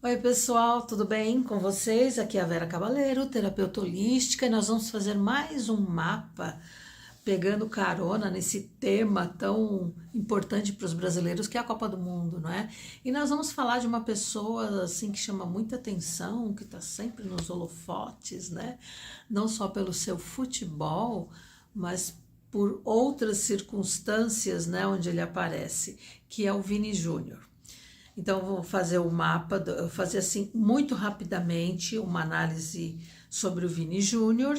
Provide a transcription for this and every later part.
Oi, pessoal, tudo bem com vocês? Aqui é a Vera Cabaleiro, terapeuta holística, e nós vamos fazer mais um mapa pegando carona nesse tema tão importante para os brasileiros, que é a Copa do Mundo, não é? E nós vamos falar de uma pessoa assim que chama muita atenção, que está sempre nos holofotes, né? Não só pelo seu futebol, mas por outras circunstâncias, né, onde ele aparece, que é o Vini Júnior. Então, eu vou fazer o mapa, fazer assim muito rapidamente uma análise sobre o Vini Júnior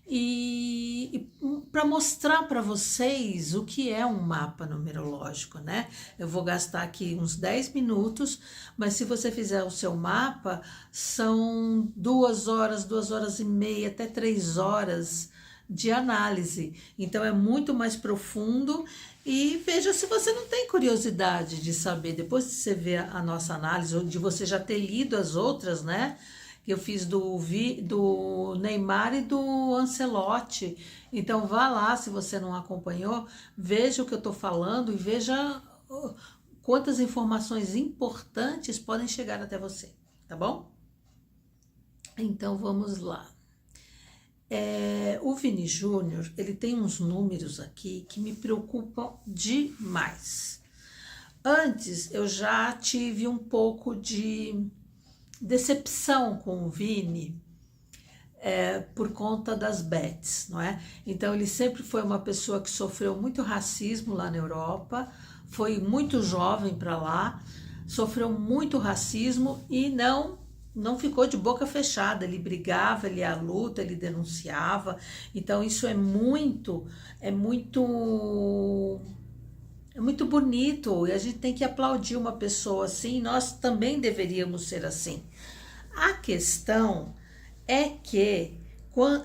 e para mostrar para vocês o que é um mapa numerológico, né? Eu vou gastar aqui uns 10 minutos, mas se você fizer o seu mapa, são 2 horas, 2 horas e meia, até 3 horas de análise. Então é muito mais profundo e veja se você não tem curiosidade de saber, depois de você ver a nossa análise, ou de você já ter lido as outras, né? Que eu fiz do Neymar e do Ancelotti. Então vá lá, se você não acompanhou, veja o que eu estou falando e veja quantas informações importantes podem chegar até você, tá bom? Então vamos lá. O Vini Júnior, ele tem uns números aqui que me preocupam demais. Antes, eu já tive um pouco de decepção com o Vini, por conta das bets, não é? Então, ele sempre foi uma pessoa que sofreu muito racismo lá na Europa, foi muito jovem para lá, sofreu muito racismo e não ficou de boca fechada, ele brigava, ele ia à luta, ele denunciava. Então isso é muito bonito e a gente tem que aplaudir uma pessoa assim, nós também deveríamos ser assim. A questão é que,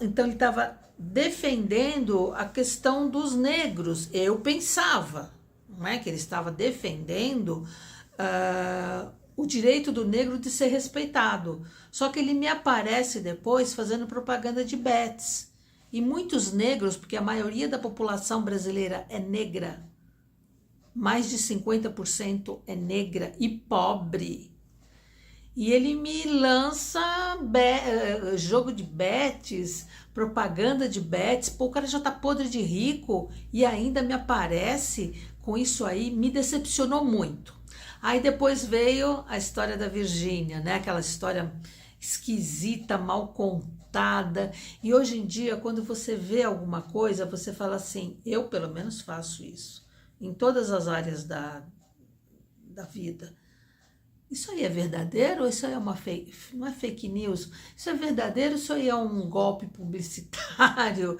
então ele estava defendendo a questão dos negros, eu pensava, não é que ele estava defendendo o direito do negro de ser respeitado. Só que ele me aparece depois fazendo propaganda de bets. E muitos negros, porque a maioria da população brasileira é negra, mais de 50% é negra e pobre. E ele me lança jogo de bets, propaganda de bets. Pô, o cara já tá podre de rico e ainda me aparece com isso aí, me decepcionou muito. Aí depois veio a história da Virgínia, né? Aquela história esquisita, mal contada. E hoje em dia, quando você vê alguma coisa, você fala assim, eu pelo menos faço isso. Em todas as áreas da vida. Isso aí é verdadeiro ou isso aí é uma fake? Não é fake news? Isso é verdadeiro? Isso aí é um golpe publicitário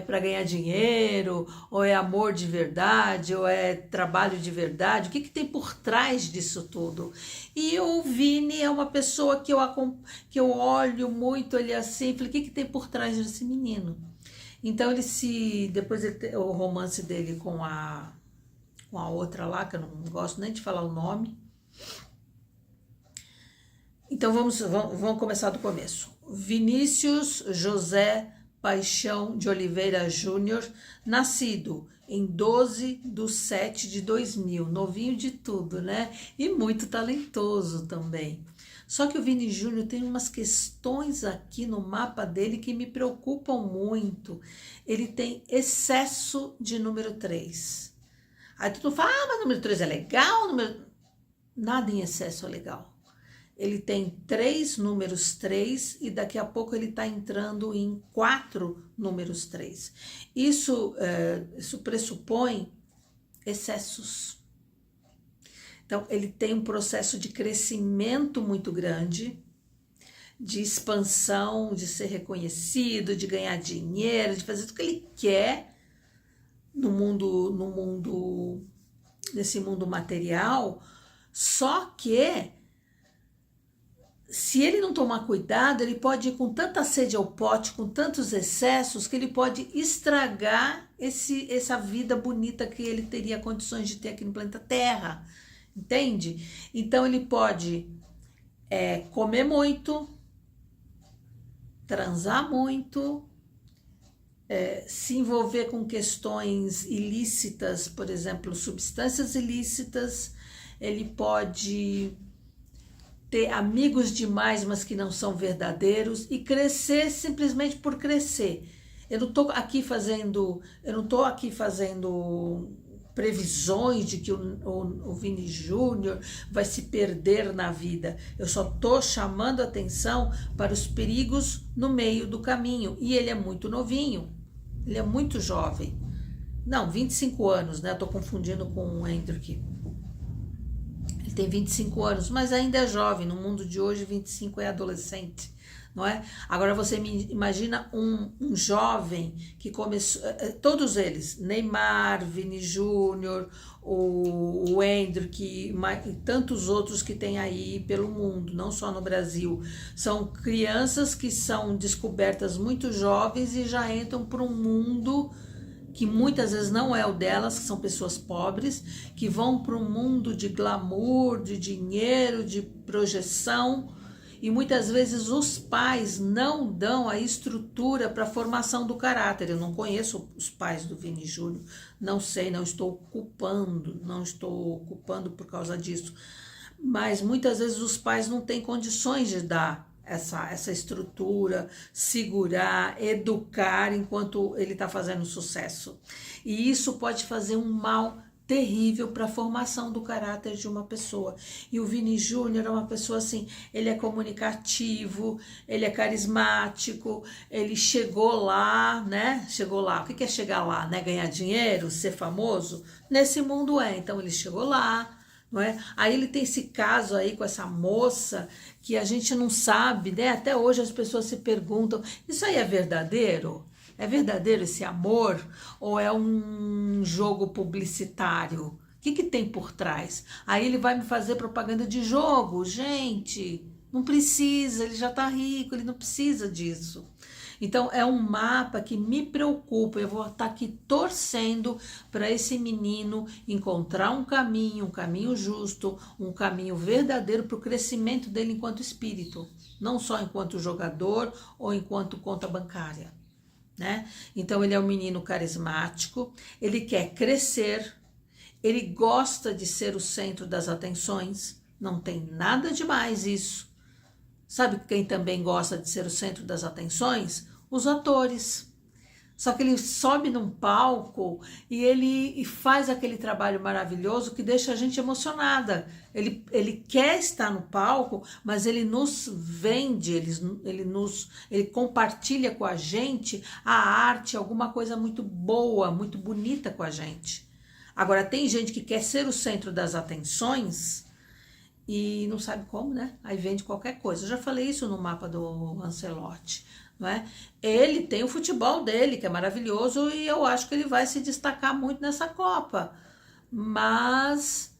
para ganhar dinheiro? Ou é amor de verdade? Ou é trabalho de verdade? O que tem por trás disso tudo? E o Vini é uma pessoa que eu olho muito ele assim, falei, o que tem por trás desse menino? Então depois o romance dele com a outra lá, que eu não gosto nem de falar o nome. Então vamos começar do começo. Vinícius José Paixão de Oliveira Júnior, nascido em 12/7/2000, novinho de tudo, né? E muito talentoso também. Só que o Vini Júnior tem umas questões aqui no mapa dele que me preocupam muito. Ele tem excesso de número 3. Aí tu fala, mas o número 3 é legal? Nada em excesso é legal. Ele tem 3 números 3 e daqui a pouco ele está entrando em 4 números 3. Isso pressupõe excessos. Então, ele tem um processo de crescimento muito grande, de expansão, de ser reconhecido, de ganhar dinheiro, de fazer tudo que ele quer nesse mundo material, só que se ele não tomar cuidado, ele pode ir com tanta sede ao pote, com tantos excessos, que ele pode estragar essa vida bonita que ele teria condições de ter aqui no planeta Terra, entende? Então ele pode comer muito, transar muito, se envolver com questões ilícitas, por exemplo, substâncias ilícitas, ele pode ter amigos demais, mas que não são verdadeiros, e crescer simplesmente por crescer. Eu não estou aqui fazendo previsões de que o Vini Júnior vai se perder na vida. Eu só estou chamando atenção para os perigos no meio do caminho. E ele é muito novinho, ele é muito jovem. Não, 25 anos, né? Estou confundindo com o Hendrick. Ele tem 25 anos, mas ainda é jovem. No mundo de hoje, 25 é adolescente, não é? Agora você imagina um jovem que começou, todos eles, Neymar, Vini Júnior, o Hendrick e tantos outros que tem aí pelo mundo, não só no Brasil, são crianças que são descobertas muito jovens e já entram para um mundo que muitas vezes não é o delas, que são pessoas pobres, que vão para um mundo de glamour, de dinheiro, de projeção, e muitas vezes os pais não dão a estrutura para a formação do caráter. Eu não conheço os pais do Vini Júnior, não sei, não estou culpando por causa disso, mas muitas vezes os pais não têm condições de dar essa estrutura, segurar, educar enquanto ele está fazendo sucesso. E isso pode fazer um mal terrível para a formação do caráter de uma pessoa. E o Vini Júnior é uma pessoa assim, ele é comunicativo, ele é carismático, ele chegou lá, né? Chegou lá. O que é chegar lá, né? Ganhar dinheiro, ser famoso? Nesse mundo é. Então ele chegou lá, não é? Aí ele tem esse caso aí com essa moça que a gente não sabe, né? Até hoje as pessoas se perguntam, isso aí é verdadeiro? É verdadeiro esse amor ou é um jogo publicitário? O que tem por trás? Aí ele vai me fazer propaganda de jogo. Gente, não precisa, ele já tá rico, ele não precisa disso. Então é um mapa que me preocupa, eu vou estar aqui torcendo para esse menino encontrar um caminho justo, um caminho verdadeiro para o crescimento dele enquanto espírito, não só enquanto jogador ou enquanto conta bancária, né? Então ele é um menino carismático, ele quer crescer, ele gosta de ser o centro das atenções, não tem nada demais isso. Sabe quem também gosta de ser o centro das atenções? Os atores. Só que ele sobe num palco e ele ele aquele trabalho maravilhoso que deixa a gente emocionada. Ele quer estar no palco, mas ele nos vende, ele compartilha com a gente a arte, alguma coisa muito boa, muito bonita com a gente. Agora, tem gente que quer ser o centro das atenções e não sabe como, né? Aí vende qualquer coisa. Eu já falei isso no mapa do Ancelotti, não é? Ele tem o futebol dele, que é maravilhoso, e eu acho que ele vai se destacar muito nessa Copa. Mas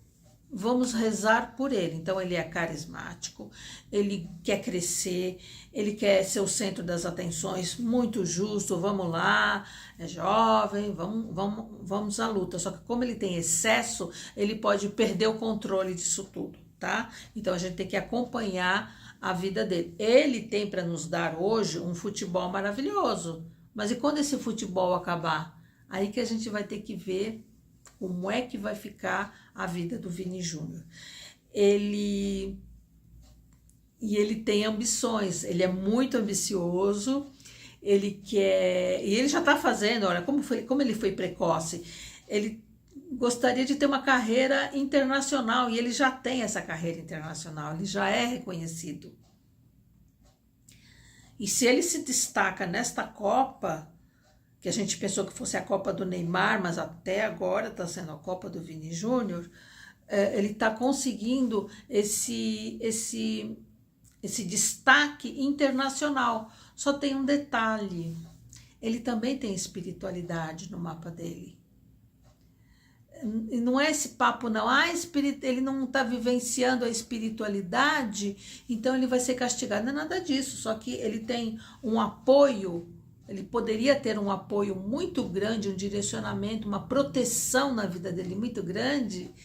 vamos rezar por ele. Então ele é carismático, ele quer crescer, ele quer ser o centro das atenções, muito justo, vamos lá, é jovem, vamos à luta. Só que como ele tem excesso, ele pode perder o controle disso tudo. Tá? Então a gente tem que acompanhar a vida dele. Ele tem para nos dar hoje um futebol maravilhoso, mas e quando esse futebol acabar? Aí que a gente vai ter que ver como é que vai ficar a vida do Vini Júnior. Ele tem ambições, ele é muito ambicioso, ele quer, e ele já está fazendo, olha, como ele foi precoce, ele gostaria de ter uma carreira internacional, e ele já tem essa carreira internacional, ele já é reconhecido. E se ele se destaca nesta Copa, que a gente pensou que fosse a Copa do Neymar, mas até agora está sendo a Copa do Vini Júnior, ele está conseguindo esse destaque internacional. Só tem um detalhe, ele também tem espiritualidade no mapa dele. Não é esse papo não, ele não está vivenciando a espiritualidade, então ele vai ser castigado, não é nada disso, só que ele tem um apoio, ele poderia ter um apoio muito grande, um direcionamento, uma proteção na vida dele muito grande,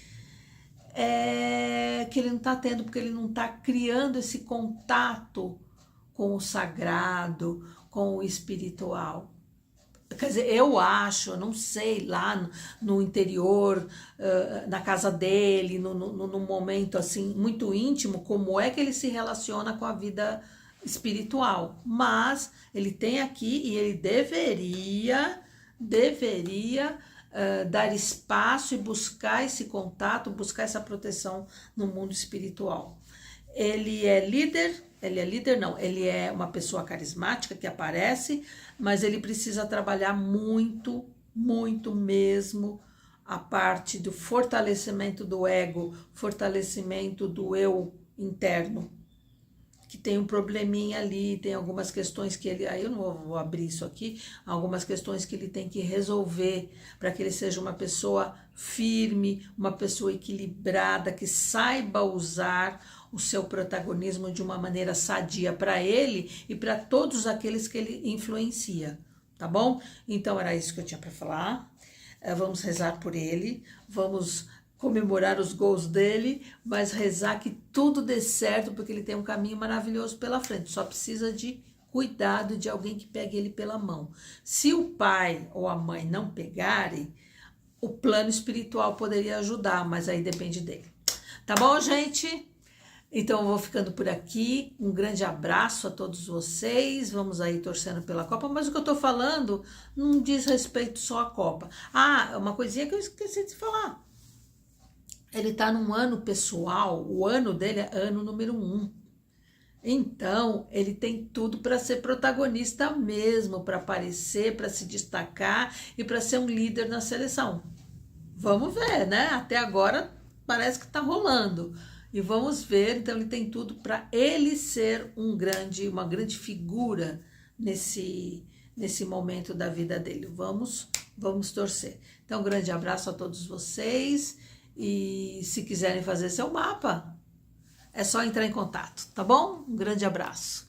que ele não está tendo, porque ele não está criando esse contato com o sagrado, com o espiritual. Quer dizer, eu acho, eu não sei, lá no interior, na casa dele, num momento assim muito íntimo, como é que ele se relaciona com a vida espiritual. Mas ele tem aqui e ele deveria dar espaço e buscar esse contato, buscar essa proteção no mundo espiritual. Ele é uma pessoa carismática que aparece, mas ele precisa trabalhar muito, muito mesmo a parte do fortalecimento do ego, fortalecimento do eu interno, que tem um probleminha ali, tem algumas questões que ele, aí eu não vou abrir isso aqui, algumas questões que ele tem que resolver para que ele seja uma pessoa firme, uma pessoa equilibrada, que saiba usar o seu protagonismo de uma maneira sadia para ele e para todos aqueles que ele influencia, tá bom? Então era isso que eu tinha para falar. Vamos rezar por ele, vamos comemorar os gols dele, mas rezar que tudo dê certo, porque ele tem um caminho maravilhoso pela frente. Só precisa de cuidado, de alguém que pegue ele pela mão. Se o pai ou a mãe não pegarem, o plano espiritual poderia ajudar, mas aí depende dele. Tá bom, gente? Então eu vou ficando por aqui. Um grande abraço a todos vocês. Vamos aí torcendo pela Copa, mas o que eu tô falando não diz respeito só à Copa. Ah, uma coisinha que eu esqueci de falar. Ele está num ano pessoal, o ano dele é ano número 1. Então, ele tem tudo para ser protagonista mesmo, para aparecer, para se destacar e para ser um líder na seleção. Vamos ver, né? Até agora parece que está rolando. E vamos ver, então ele tem tudo para ele ser uma grande figura nesse momento da vida dele. Vamos torcer. Então, um grande abraço a todos vocês. E se quiserem fazer seu mapa, é só entrar em contato, tá bom? Um grande abraço.